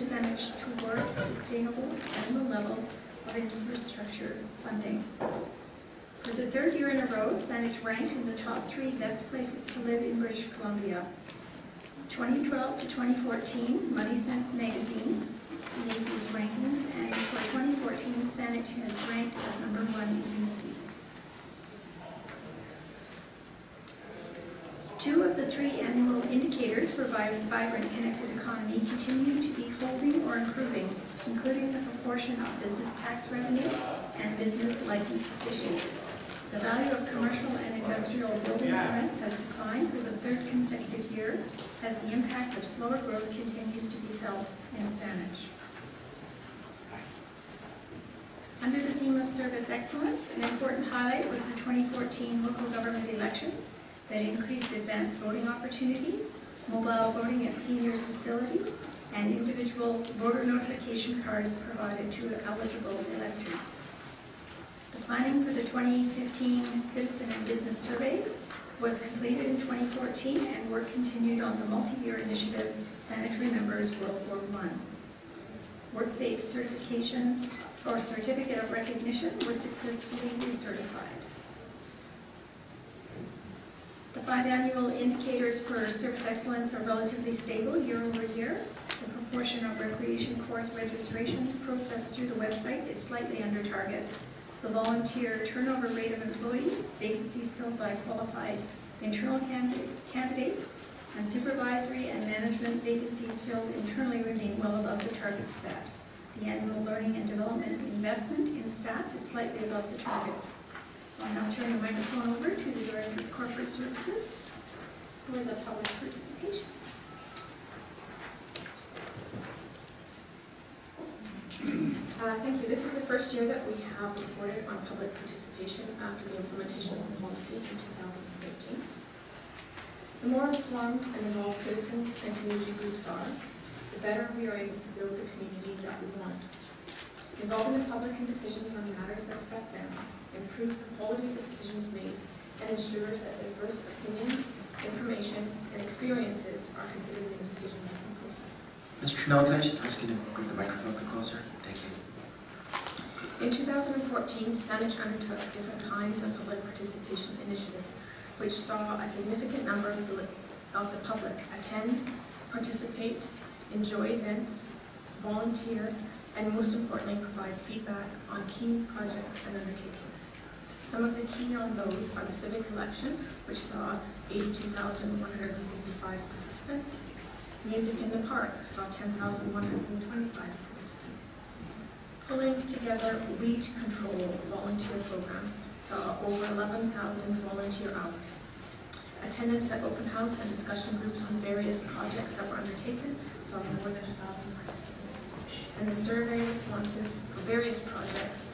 Saanich toward sustainable annual levels of infrastructure funding. For the third year in a row, Saanich ranked in the top 3 best places to live in British Columbia. 2012 to 2014, Money Sense magazine made these rankings, and for 2014, Saanich has ranked as #1 in BC. 2 of the 3 annual indicators for vibrant connected economy continue to be holding or improving, including the proportion of business tax revenue and business licenses issued. The value of commercial and industrial building permits has declined for the 3rd consecutive year as the impact of slower growth continues to be felt in Saanich. Under the theme of service excellence, an important highlight was the 2014 local government elections that increased advanced voting opportunities, mobile voting at seniors' facilities, and individual voter notification cards provided to eligible electors. The planning for the 2015 citizen and business surveys was completed in 2014, and work continued on the multi-year initiative Saanich Remembers World War I. WorkSafe certification or certificate of recognition was successfully recertified. The 5 annual indicators for service excellence are relatively stable year over year. The proportion of recreation course registrations processed through the website is slightly under target. The volunteer turnover rate of employees, vacancies filled by qualified internal candidates, and supervisory and management vacancies filled internally remain well above the targets set. The annual learning and development investment in staff is slightly above the target. I'll now turn the microphone over to the Director of Corporate Services for the public participation. Thank you. This is the first year that we have reported on public participation after the implementation of the policy in 2013. The more informed and involved citizens and community groups are, the better we are able to build the community that we want. Involving the public in decisions on matters that affect them improves the quality of the decisions made and ensures that diverse opinions, information, and experiences are considered in the decision-making process. Mr. Chanel, can I just ask you to bring the microphone closer? Thank you. In 2014, Saanich undertook different kinds of public participation initiatives, which saw a significant number of the public attend, participate, enjoy events, volunteer, and most importantly, provide feedback on key projects and undertakings. Some of the key on those are the civic election, which saw 82,155 participants. Music in the Park saw 10,125 participants. Pulling together Weed Control volunteer program saw over 11,000 volunteer hours. Attendance at open house and discussion groups on various projects that were undertaken saw more than 1,000 participants. And the survey responses for various projects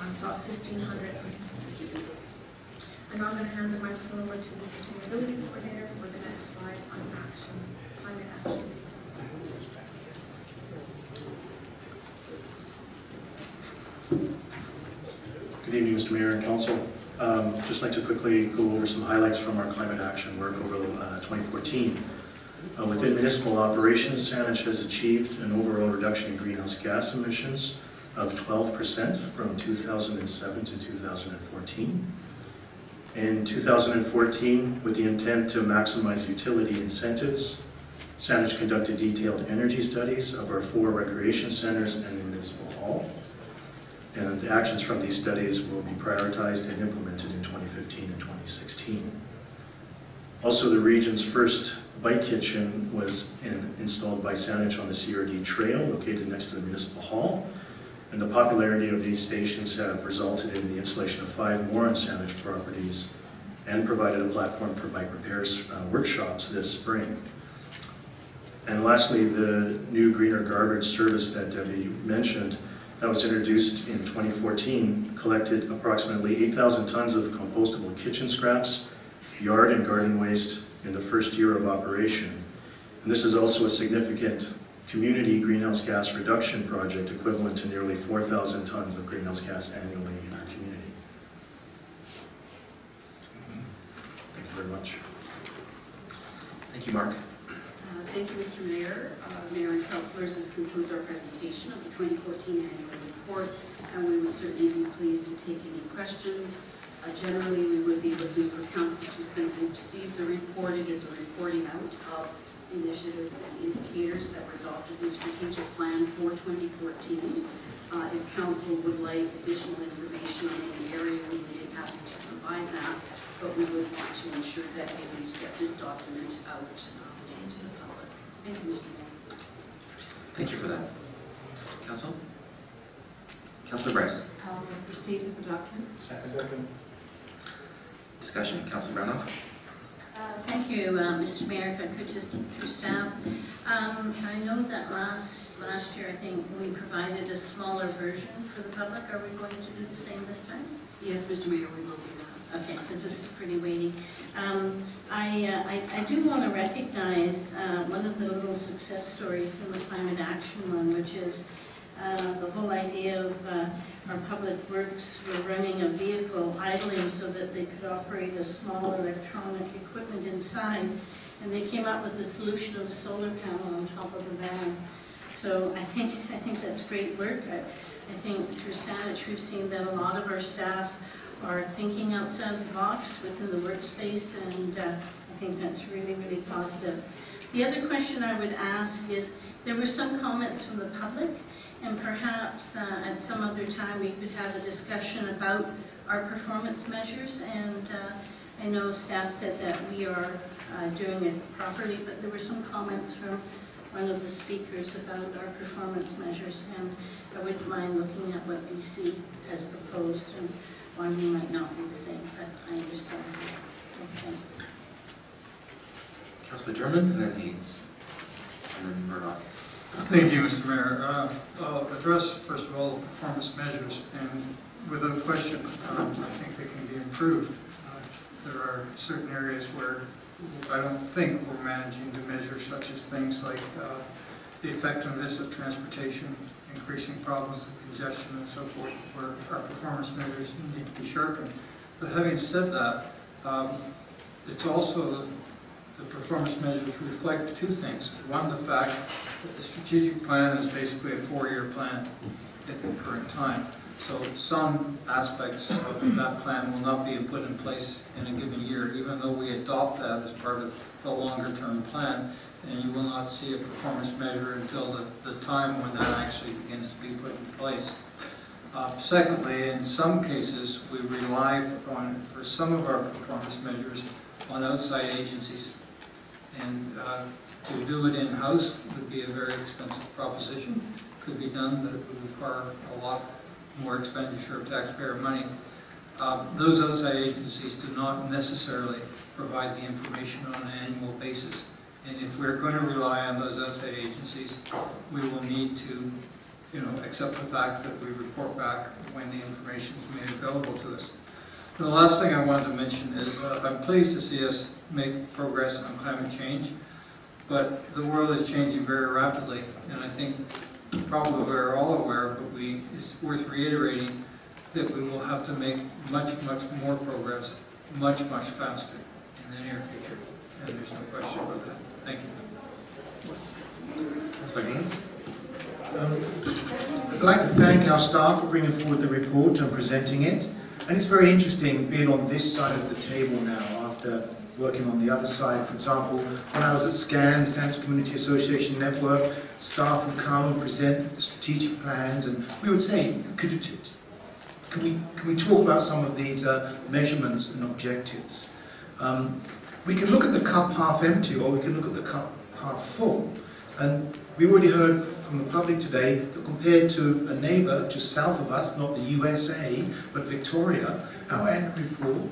saw 1,500 participants. And now I'm going to hand the microphone over to the Sustainability Coordinator for the next slide on action, climate action. Good evening, Mr. Mayor and Council. Just like to quickly go over some highlights from our climate action work over 2014. Within municipal operations, Saanich has achieved an overall reduction in greenhouse gas emissions of 12% from 2007 to 2014. In 2014, with the intent to maximize utility incentives, Saanich conducted detailed energy studies of our 4 recreation centers and the municipal hall. And the actions from these studies will be prioritized and implemented in 2015 and 2016. Also, the region's first bike kitchen was installed by Saanich on the CRD Trail, located next to the municipal hall. And the popularity of these stations have resulted in the installation of 5 more on Saanich properties and provided a platform for bike repairs workshops this spring. And lastly, the new greener garbage service that Debbie mentioned, that was introduced in 2014, collected approximately 8,000 tons of compostable kitchen scraps, yard and garden waste in the first year of operation. And this is also a significant community greenhouse gas reduction project equivalent to nearly 4,000 tons of greenhouse gas annually in our community. Thank you very much. Thank you, Mark. Thank you, Mr. Mayor. Mayor and councillors, this concludes our presentation of the 2014 annual report, and we would certainly be pleased to take any questions. Generally, we would be looking for council to simply receive the report. It is a reporting out of initiatives and indicators that were adopted in the strategic plan for 2014. If council would like additional information on any area, we would be happy to provide that, but we would want to ensure that we at least get this document out into the public. Thank you, Mr. Mayor. Thank you for that. Council? Councillor Bryce. I'll proceed with the document. Second. Discussion. Councillor Branoff. Thank you, Mr. Mayor. If I could just through staff. I know that last year, I think we provided a smaller version for the public. Are we going to do the same this time? Yes, Mr. Mayor, we will do that. Okay, because this is pretty weighty. I do want to recognize one of the little success stories in the climate action one, which is the whole idea of our public works were running a vehicle idling so that they could operate a small electronic equipment inside, and they came up with the solution of a solar panel on top of the van. So I think that's great work. I think through Saanich we've seen that a lot of our staff are thinking outside the box within the workspace, and I think that's really, really positive. The other question I would ask is, there were some comments from the public, and perhaps at some other time we could have a discussion about our performance measures, and I know staff said that we are doing it properly, but there were some comments from one of the speakers about our performance measures, and I wouldn't mind looking at what BC has proposed and why we might not be the same, but I understand. So thanks. Councillor German, and then Haynes, and then Murdoch. Thank you, Mr. Mayor. I'll address, first of all, the performance measures, and without question, I think they can be improved. There are certain areas where I don't think we're managing to measure, such as things like the effectiveness of transportation, increasing problems of congestion and so forth, where our performance measures need to be sharpened. But having said that, it's also the performance measures reflect two things. One, the fact that the strategic plan is basically a 4-year plan at the current time. So some aspects of that plan will not be put in place in a given year, even though we adopt that as part of the longer-term plan, and you will not see a performance measure until the time when that actually begins to be put in place. Secondly, in some cases, we rely on, for some of our performance measures, on outside agencies. And to do it in-house would be a very expensive proposition. Could be done, but it would require a lot more expenditure of taxpayer money. Those outside agencies do not necessarily provide the information on an annual basis. And if we're going to rely on those outside agencies, we will need to, accept the fact that we report back when the information is made available to us. The last thing I wanted to mention is I'm pleased to see us make progress on climate change, but the world is changing very rapidly, and I think probably we're all aware, but it's worth reiterating that we will have to make much, much more progress, much, much faster in the near future, and there's no question about that. Thank you. Councillor Haynes. I'd like to thank our staff for bringing forward the report and presenting it. And it's very interesting being on this side of the table now after working on the other side. For example, when I was at SCAN, Saanich Community Association Network, staff would come and present the strategic plans, and we would say, can we talk about some of these measurements and objectives? We can look at the cup half empty, or we can look at the cup half full. And we already heard from the public today that compared to a neighbour just south of us, not the USA, but Victoria, our annual report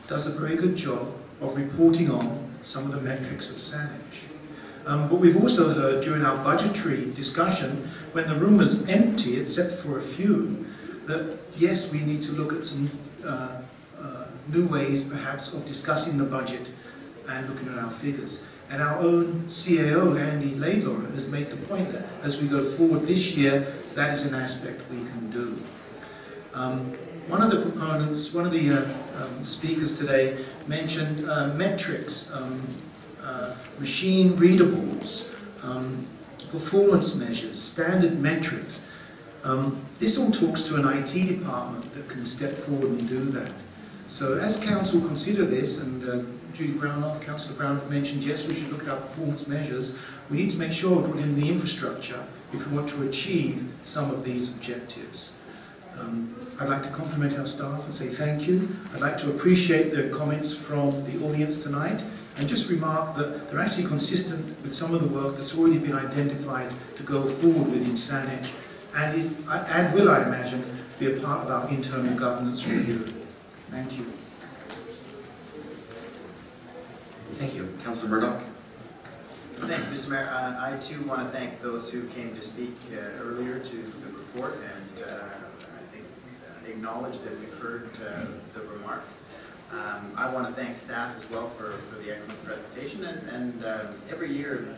does a very good job of reporting on some of the metrics of Saanich. But we've also heard during our budgetary discussion, when the room was empty except for a few, that yes, we need to look at some new ways perhaps of discussing the budget and looking at our figures. And our own CAO, Andy Laidlaw, has made the point that as we go forward this year, that is an aspect we can do. One of the proponents, one of the speakers today mentioned metrics machine readables, performance measures, standard metrics. This all talks to an IT department that can step forward and do that. So as Council consider this, and Judy Brownhoff, Councillor Brownhoff mentioned, yes, we should look at our performance measures. We need to make sure we put in the infrastructure if we want to achieve some of these objectives. I'd like to compliment our staff and say thank you. I'd like to appreciate the comments from the audience tonight and just remark that they're actually consistent with some of the work that's already been identified to go forward within SANEJ and will, I imagine, be a part of our internal governance review. Thank you. Thank you. Councillor Murdoch? Thank you, Mr. Mayor. I too want to thank those who came to speak earlier to the report, and I think acknowledge that we've heard the remarks. I want to thank staff as well for the excellent presentation, and every year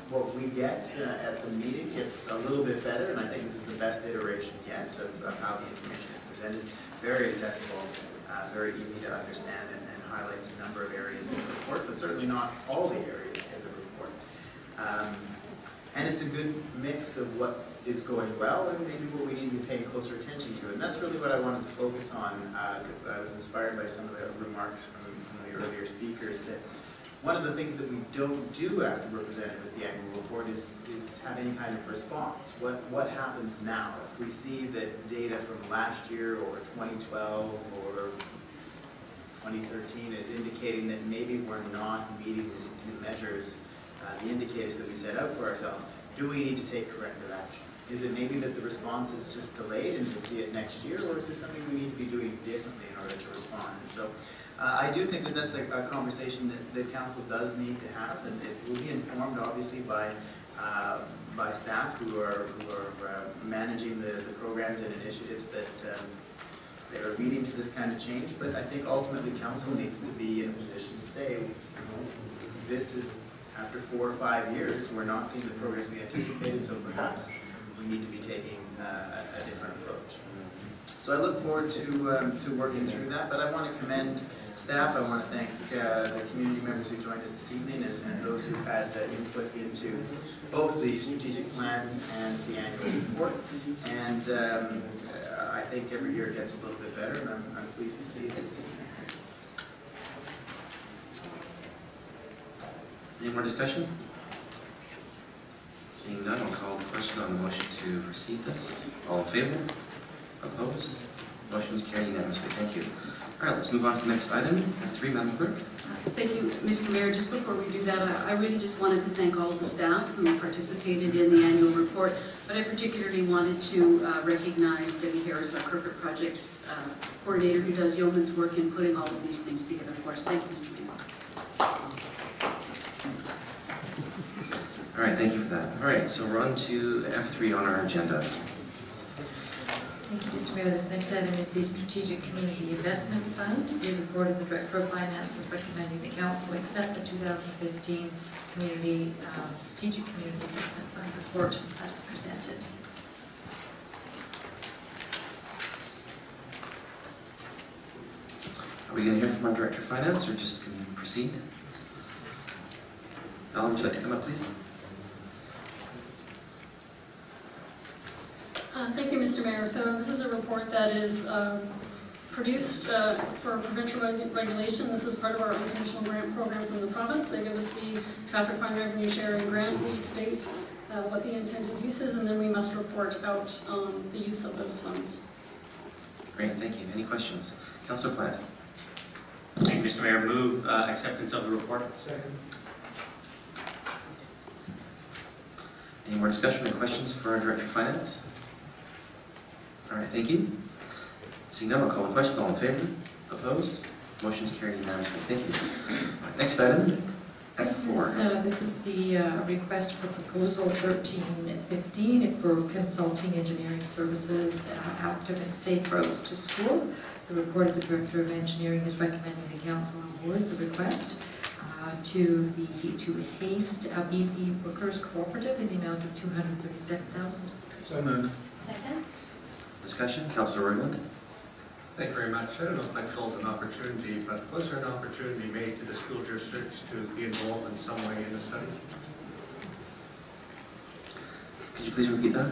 what we get at the meeting gets a little bit better, and I think this is the best iteration yet of how the information is presented. Very accessible, very easy to understand, and highlights a number of areas in the report, but certainly not all the areas in the report. And it's a good mix of what is going well and maybe what we need to be paying closer attention to. And that's really what I wanted to focus on. I was inspired by some of the remarks from the earlier speakers that one of the things that we don't do after we're presented with the annual report is have any kind of response. What happens now? If we see that data from last year or 2012 or 2013 is indicating that maybe we're not meeting the measures, the indicators that we set out for ourselves, do we need to take corrective action? Is it maybe that the response is just delayed and we'll see it next year, or is there something we need to be doing differently in order to respond? And so I do think that that's a conversation that Council does need to have, and it will be informed obviously by staff who are managing the programs and initiatives that are leading to this kind of change. But I think ultimately Council needs to be in a position to say, this is, after 4 or 5 years, we're not seeing the progress we anticipated, so perhaps we need to be taking a different approach. So I look forward to working through that, but I want to commend staff. I want to thank the community members who joined us this evening, and those who had input into both the strategic plan and the annual report. And I think every year it gets a little bit better, and I'm pleased to see this. Any more discussion? Seeing none, I'll call the question on the motion to receive this. All in favor? Opposed? Motion is carried unanimously. Thank you. All right, let's move on to the next item. F3, Madam Clerk. Thank you, Mr. Mayor. Just before we do that, I really just wanted to thank all of the staff who participated in the annual report, but I particularly wanted to recognize Debbie Harris, our corporate projects coordinator, who does yeoman's work in putting all of these things together for us. Thank you, Mr. Mayor. All right, thank you for that. All right, so we're on to F3 on our agenda. Thank you, Mr. Mayor. This next item is the Strategic Community Investment Fund. The report of the Director of Finance is recommending the Council accept the 2015 Strategic Community Investment Fund report as presented. Are we going to hear from our Director of Finance, or just can we proceed? Alan, would you like to come up, please? Thank you, Mr. Mayor. So this is a report that is produced for provincial regulation. This is part of our unconditional grant program from the province. They give us the traffic fund revenue sharing grant. We state what the intended use is, and then we must report out the use of those funds. Great, thank you. Any questions? Councillor Plant. Thank you, Mr. Mayor. Move acceptance of the report. Second. Any more discussion or questions for our Director of Finance? All right, thank you. Seeing none, I'll call the question. All in favor? Opposed? Motion's carried unanimously. Thank you. Next item, F4. This is the request for proposal 1315 for consulting engineering services, active and safe roads to school. The report of the Director of Engineering is recommending the Council award the request to HASTE BC Workers Cooperative in the amount of $237,000. So moved. Second? Discussion, Councillor Rowland. Thank you very much. I don't know if I'd call it an opportunity, but was there an opportunity made to the school districts to be involved in some way in the study? Could you please repeat that?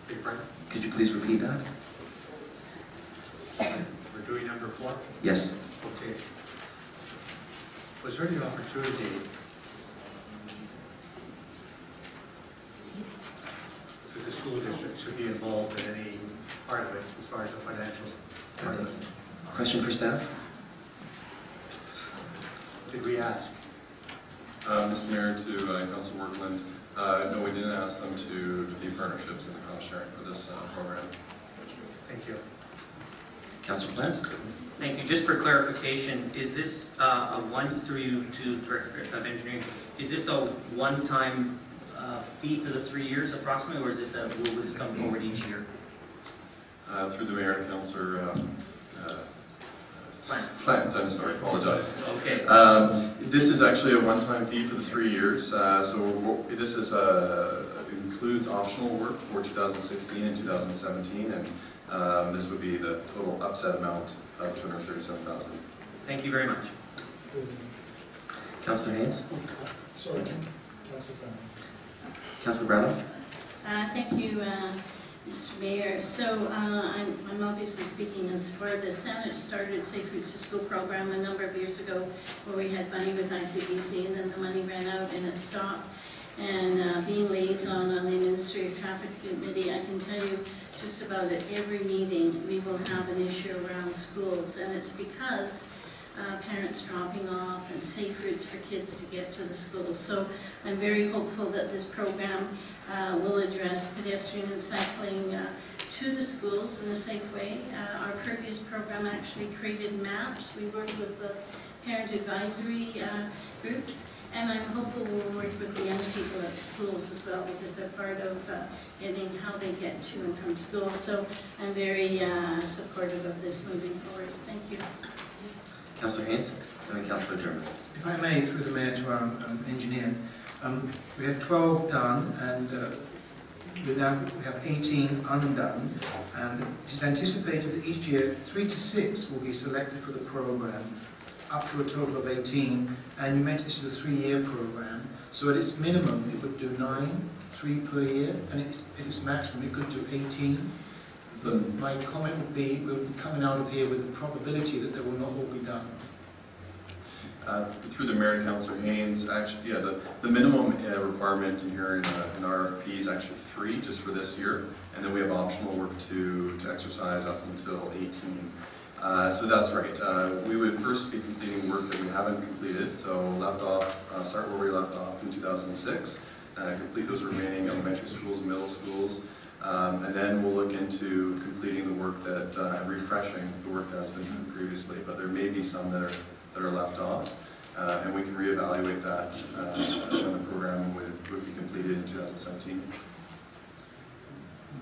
Beg your pardon? Could you please repeat that? We're doing number 4? Yes. Okay. Was there any opportunity for the school districts to be involved in any part of it as far as the financial part of it? Question for staff? Did we ask? Mr. Mayor, to Council Workland, no, we didn't ask them to be partnerships in the cost sharing for this program. Thank you. Councilor Plant? Thank you. Just for clarification, is this a one, through you to Director of Engineering, is this a one-time fee for the 3 years approximately, or is this will this come forward each year? Through the Mayor and Councilor Plant, I'm sorry, apologize. Okay. This is actually a one-time fee for the 3 years. So this is includes optional work for 2016 and 2017, and this would be the total upset amount of $237,000. Thank you very much. Councilor Haynes? Sorry, Councilor Brownell? Thank you, Mr. Mayor. So I'm obviously speaking as part of the Senate started Safe Routes to School program a number of years ago, where we had money with ICBC, and then the money ran out and it stopped. And being liaison on the Administrative Traffic Committee, I can tell you just about at every meeting we will have an issue around schools, and it's because parents dropping off and safe routes for kids to get to the schools. So I'm very hopeful that this program will address pedestrian and cycling to the schools in a safe way. Our previous program actually created maps. We worked with the parent advisory groups, and I'm hopeful we'll work with the young people at schools as well, because they're part of getting how they get to and from school. So I'm very supportive of this moving forward. Thank you. Councilor Haynes? And then Councilor German. If I may, through the Mayor to our engineer, we had 12 done, and we have 18 undone, and it is anticipated that each year 3 to 6 will be selected for the program, up to a total of 18, and you mentioned this is a 3-year program, so at its minimum it would do 9, 3 per year, and at its maximum it could do 18. My comment would be, we'll be coming out of here with the probability that they will not all be done. Through the Mayor and Councilor Haynes, actually, yeah, the minimum requirement in here in RFP is actually 3 just for this year, and then we have optional work to exercise up until 18. So that's right. We would first be completing work that we haven't completed, so left off, start where we left off in 2006, complete those remaining elementary schools and middle schools, and then we'll look into completing the work that, and refreshing the work that has been done previously, but there may be some that are left off, and we can reevaluate that when the program would be completed in 2017.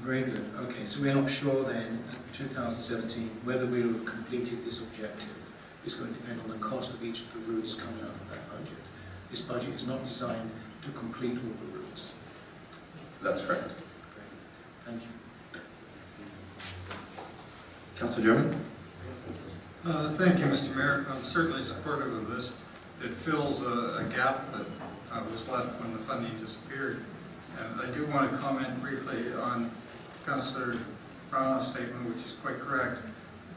Very good. Okay, so we're not sure then, in 2017, whether we will have completed this objective. It's going to depend on the cost of each of the routes coming out of that budget. This budget is not designed to complete all the routes. That's correct. Great. Thank you. Councilor German? Thank you, Mr. Mayor. I'm certainly supportive of this. It fills a gap that was left when the funding disappeared. And I do want to comment briefly on Councillor Brown's statement, which is quite correct,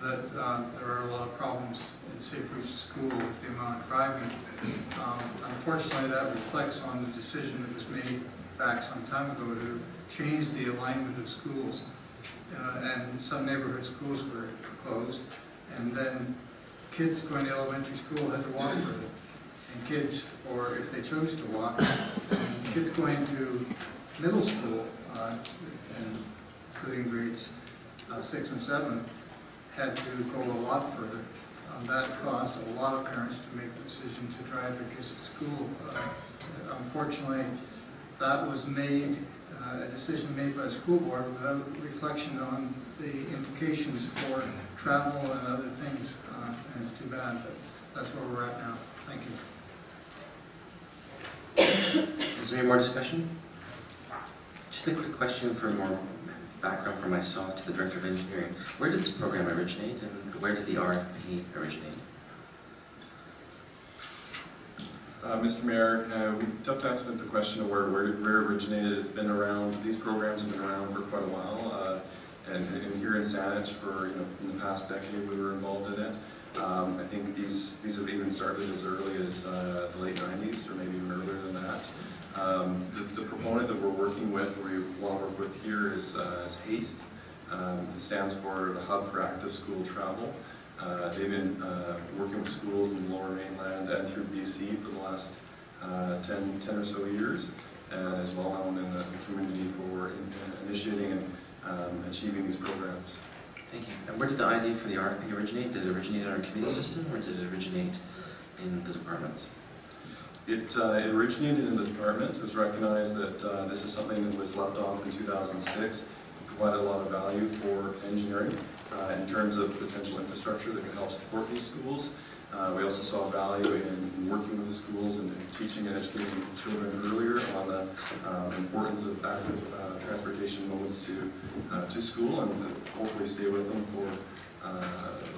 that there are a lot of problems in safe routes to school with the amount of driving. Unfortunately, that reflects on the decision that was made back some time ago to change the alignment of schools. And some neighborhood schools were closed, and then kids going to elementary school had to walk further. And kids, or if they chose to walk, kids going to middle school, including grades 6 and 7, had to go a lot further. That caused a lot of parents to make the decision to drive their kids to school. Unfortunately, that was made, a decision made by the school board without reflection on the implications for travel and other things, and it's too bad, but that's where we're at now. Thank you. Is there any more discussion? Just a quick question for more background for myself to the Director of Engineering. Where did this program originate, and where did the RFP originate? Mr. Mayor, we tough to answer the question of where it originated. It's been around, these programs have been around for quite a while, and here in Saanich for, in the past decade we were involved in it. I think these have even started as early as the late 90s, or maybe even earlier than that. The proponent that we're working with, or we want to work with here, is HASTE. It stands for the Hub for Active School Travel. They've been working with schools in the Lower Mainland and through BC for the last 10 or so years, and is well known in the community for initiating and achieving these programs. Thank you. And where did the idea for the RFP originate? Did it originate in our committee system, or did it originate in the departments? It originated in the department. It was recognized that this is something that was left off in 2006. It provided a lot of value for engineering in terms of potential infrastructure that could help support these schools. We also saw value in working with the schools and teaching and educating children earlier on the importance of active transportation modes to school, and hopefully stay with them for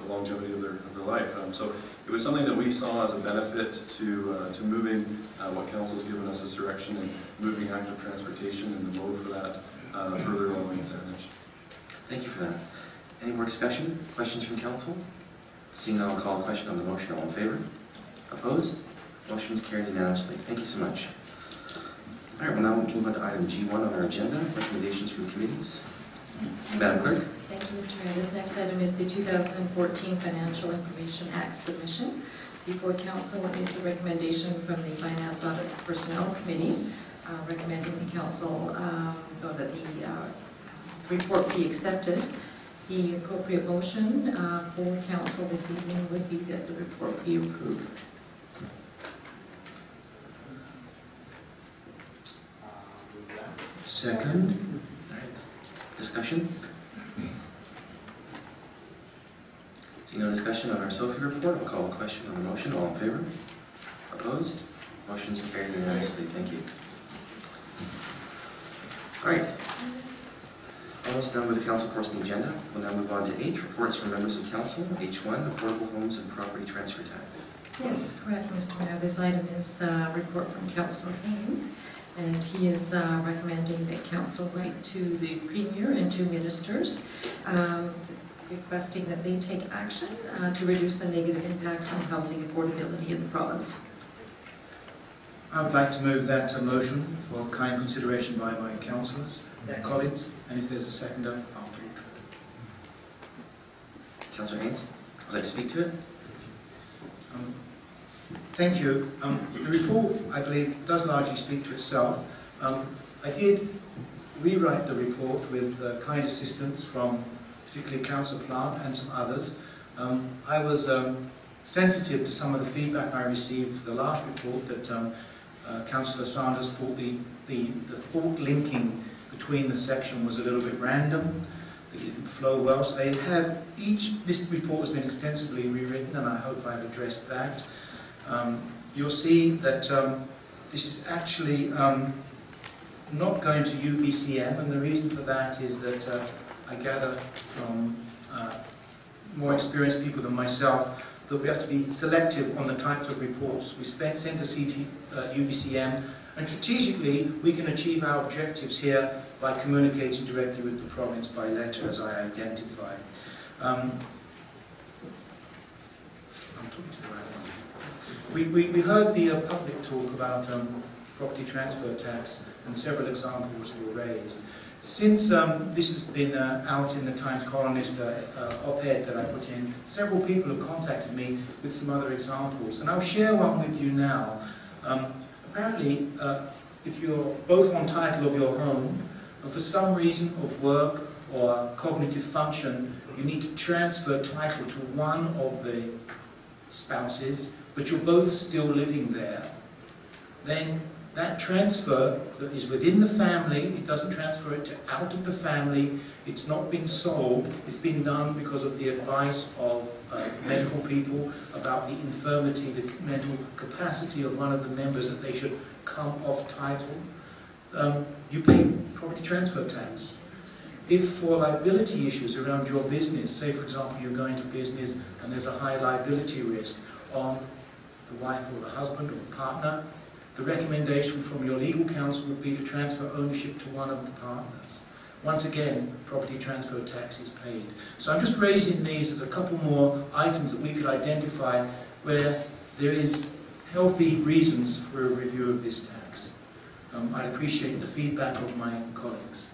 the longevity of their life. So it was something that we saw as a benefit to moving what Council's given us as direction and moving active transportation and the mode for that further along in Saanich. Thank you for that. Any more discussion? Questions from Council? Seeing none, I'll call a question on the motion. All in favor? Opposed? Motion's carried unanimously. Thank you so much. All right, we'll now move on to item G1 on our agenda, recommendations from committees. Yes, Madam Clerk. Thank you, Mr. Mayor. This next item is the 2014 Financial Information Act submission. Before Council is the recommendation from the Finance Audit Personnel Committee, recommending the Council that the report be accepted. The appropriate motion for Council this evening would be that the report be approved. Second. All right. Discussion? Seeing no discussion on our Sophie report, I'll call a question on the motion. All in favor? Opposed? Motion's carried unanimously. Thank you. All right. Almost done with the Council portion of the agenda. We'll now move on to H, reports from members of Council. H1, affordable homes and property transfer tax. Yes, correct, Mr. Mayor. This item is a report from Councillor Haynes, and he is recommending that Council write to the Premier and to ministers, requesting that they take action to reduce the negative impacts on housing affordability in the province. I would like to move that motion for kind consideration by my councillors and colleagues, and if there's a seconder, I'll do it. Councillor Haynes, would you like to speak to it? Thank you. The report, I believe, does largely speak to itself. I did rewrite the report with kind assistance from particularly Councillor Plant and some others. I was sensitive to some of the feedback I received for the last report that Councillor Sanders thought the thought linking between the section was a little bit random, that it didn't flow well. So they have this report has been extensively rewritten, and I hope I've addressed that. You'll see that this is actually not going to UBCM, and the reason for that is that I gather from more experienced people than myself that we have to be selective on the types of reports we send to UBCM, and strategically we can achieve our objectives here by communicating directly with the province by letter, as I identify. We heard the public talk about property transfer tax, and several examples were raised. Since this has been out in the Times Colonist op-ed that I put in, several people have contacted me with some other examples, and I'll share one with you now. Apparently, if you're both on title of your home, and for some reason of work or cognitive function, you need to transfer title to one of the spouses, but you're both still living there, then that transfer that is within the family, it doesn't transfer it to out of the family, it's not been sold, it's been done because of the advice of medical people about the infirmity, the mental capacity of one of the members that they should come off title. You pay property transfer tax. If for liability issues around your business, say for example you're going to business and there's a high liability risk on the wife or the husband or the partner, the recommendation from your legal counsel would be to transfer ownership to one of the partners. Once again, property transfer tax is paid. So I'm just raising these as a couple more items that we could identify where there is healthy reasons for a review of this tax. I'd appreciate the feedback of my colleagues.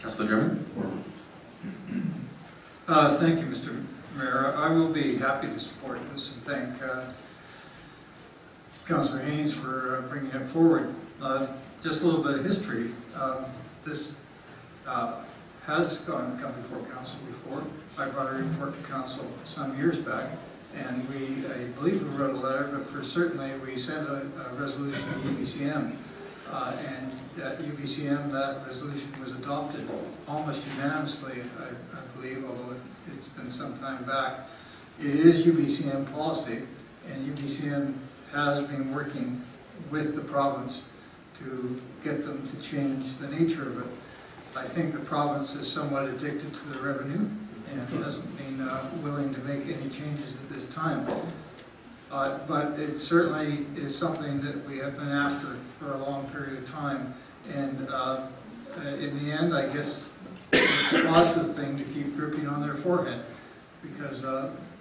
Councillor German? Thank you, Mr. Mayor. I will be happy to support this and thank Councillor Haynes for bringing it forward. Just a little bit of history. This has come before council before. I brought a report to council some years back, and I believe we wrote a letter, but certainly we sent a resolution to UBCM, and at UBCM that resolution was adopted almost unanimously, I believe, although it's been some time back. It is UBCM policy, and UBCM has been working with the province to get them to change the nature of it. I think the province is somewhat addicted to the revenue and hasn't been willing to make any changes at this time. But it certainly is something that we have been after for a long period of time. And in the end, I guess it's a positive thing to keep dripping on their forehead, because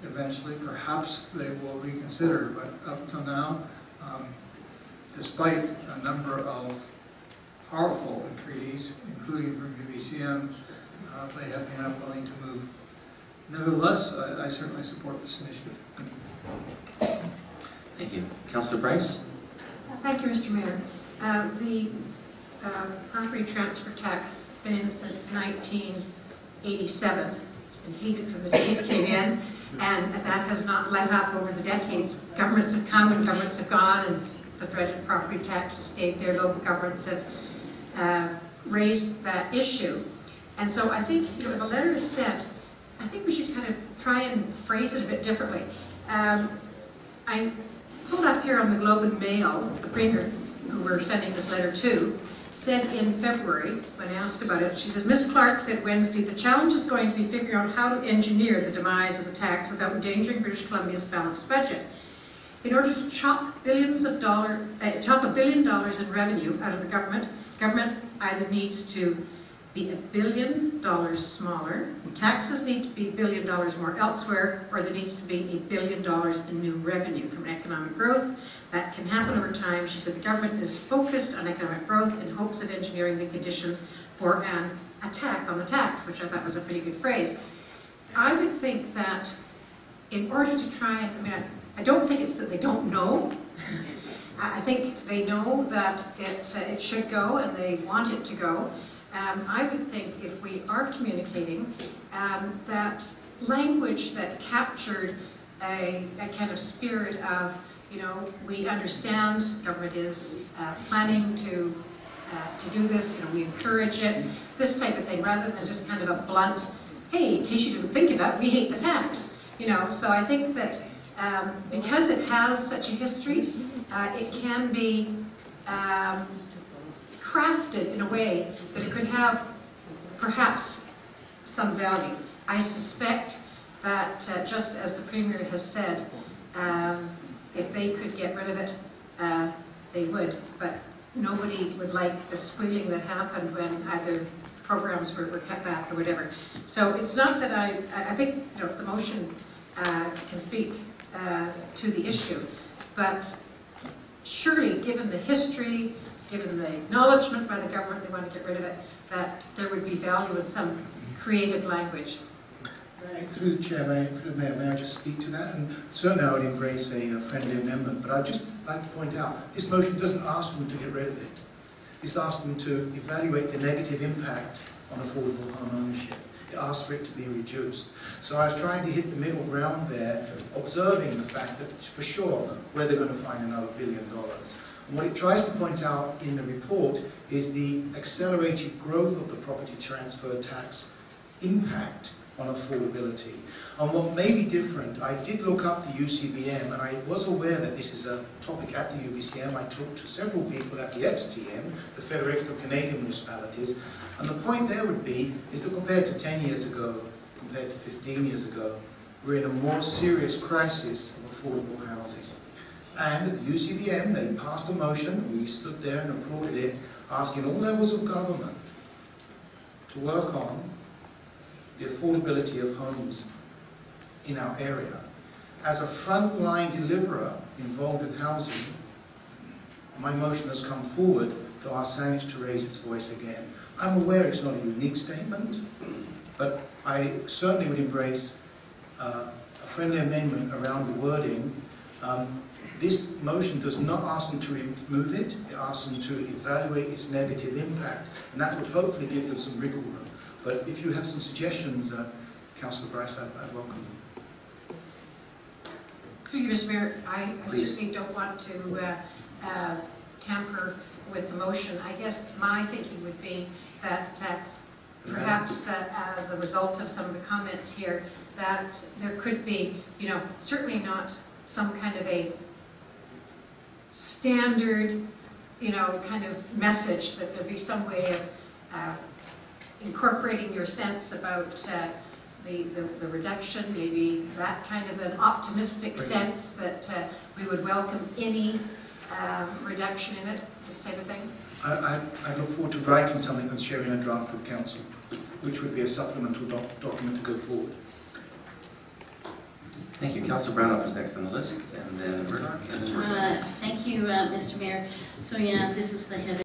eventually perhaps they will reconsider. But up till now, despite a number of powerful entreaties, including from UBCM, they have been unwilling to move. Nevertheless, I certainly support this initiative. Thank you. Councillor Price? Thank you, Mr. Mayor. The property transfer tax has been in since 1987. It's been hated from the day it came in, and that has not let up over the decades. Governments have come and governments have gone, and the dreaded property tax has stayed there. Local governments have raised that issue. And so I think, if a letter is sent, I think we should kind of try and phrase it a bit differently. I pulled up here on the Globe and Mail, the Premier, who we're sending this letter to, said in February, when asked about it, she says, Ms. Clark said Wednesday, the challenge is going to be figuring out how to engineer the demise of the tax without endangering British Columbia's balanced budget. In order to chop $1 billion in revenue out of the government either needs to be $1 billion smaller, taxes need to be $1 billion more elsewhere, or there needs to be $1 billion in new revenue from economic growth. That can happen over time. She said the government is focused on economic growth in hopes of engineering the conditions for an attack on the tax, which I thought was a pretty good phrase. I would think that in order to try and, I don't think it's that they don't know. I think they know that it should go and they want it to go. I would think if we are communicating, that language that captured a kind of spirit of, we understand government is planning to do this, we encourage it, this type of thing, rather than just kind of a blunt, hey, in case you didn't think of that, we hate the tax. So I think that because it has such a history, it can be crafted in a way that it could have perhaps some value. I suspect that just as the Premier has said, if they could get rid of it, they would, but nobody would like the squealing that happened when either programs were cut back or whatever. So it's not that I think the motion can speak to the issue, but surely given the history, given the acknowledgement by the government they want to get rid of it, that there would be value in some creative language. Through the Chair, may I just speak to that? And certainly I would embrace a friendly amendment, but I'd just like to point out, this motion doesn't ask them to get rid of it. This asks them to evaluate the negative impact on affordable home ownership. It asks for it to be reduced. So I was trying to hit the middle ground there, observing the fact that for sure where they're going to find another $1 billion. And what it tries to point out in the report is the accelerated growth of the property transfer tax impact on affordability. And what may be different, I did look up the UCBM, and I was aware that this is a topic at the UBCM. I talked to several people at the FCM, the Federation of Canadian Municipalities, and the point there would be, is that compared to 10 years ago, compared to 15 years ago, we're in a more serious crisis of affordable housing. And at the UCBM, they passed a motion, we stood there and applauded it, asking all levels of government to work on the affordability of homes in our area. As a frontline deliverer involved with housing, my motion has come forward to ask Saanich to raise its voice again. I'm aware it's not a unique statement, but I certainly would embrace a friendly amendment around the wording. This motion does not ask them to remove it, it asks them to evaluate its negative impact, and that would hopefully give them some wriggle room. But if you have some suggestions, Councillor Bryce, I'd welcome them. Through you, Mr. Mayor, I certainly don't want to tamper with the motion. I guess my thinking would be that perhaps as a result of some of the comments here, that there could be, you know, certainly not some kind of a standard, you know, kind of message, that there'd be some way of incorporating your sense about the reduction, maybe that kind of an optimistic sense that we would welcome any reduction in it, this type of thing. I look forward to writing something and sharing a draft with Council, which would be a supplemental document to go forward. Thank you. Councillor Brown is next on the list, and then Murdoch, and then Murdoch. Thank you, Mr. Mayor. So yeah, this is the head